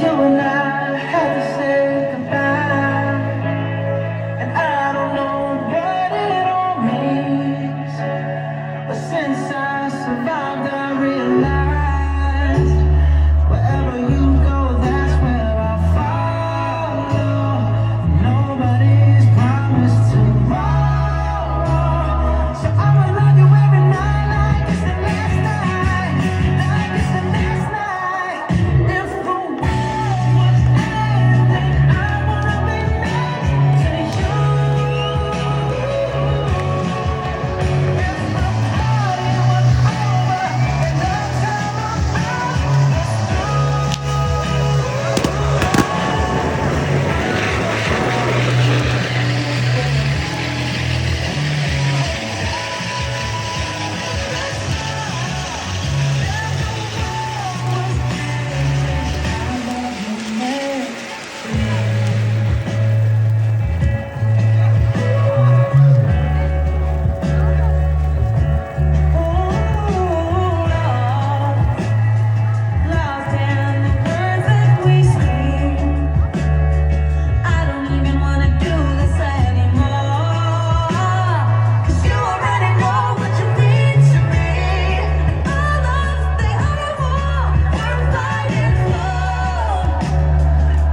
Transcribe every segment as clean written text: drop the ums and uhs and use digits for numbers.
and I had to say goodbye, and I don't know what it all means, but since I survived, I realized wherever you go, that's where I follow. Nobody's promised tomorrow, so I'ma love you every night like it's the last night, like it's the last night. If the world was ending, I wanna be next to you. If the party was over and the time lost in the words that we speak. I don't even wanna do this anymore, 'cause you already know what you mean to me, and all of the other war we're fighting for.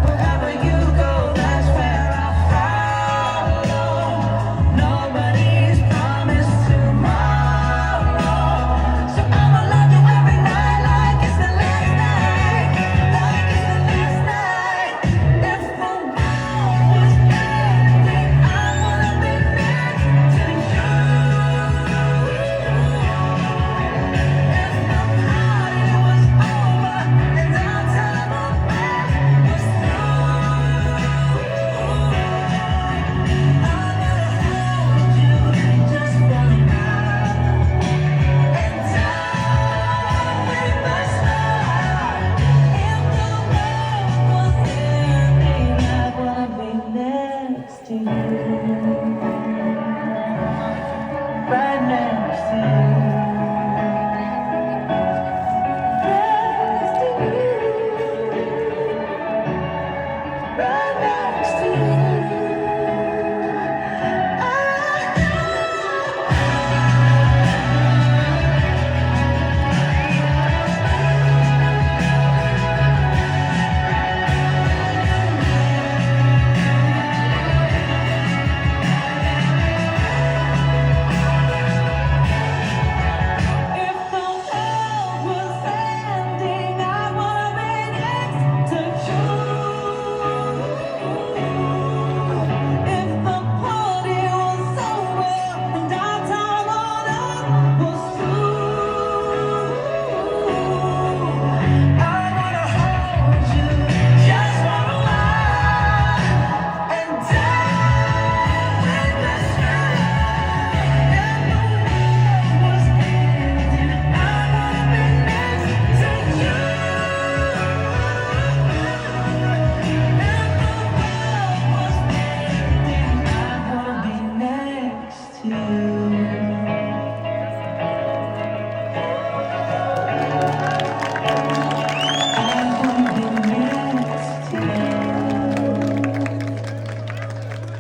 Wherever you go, that's where I follow. Nobody's promised tomorrow, so I'ma love you every night like it's the last night, like it's the last night. If the world was ending, I wanna be next to you. If the party was over and our time on earth was through, I wanna hold you just for now, and die with my smile. If the world was ending, I wanna be next to you, right next to you.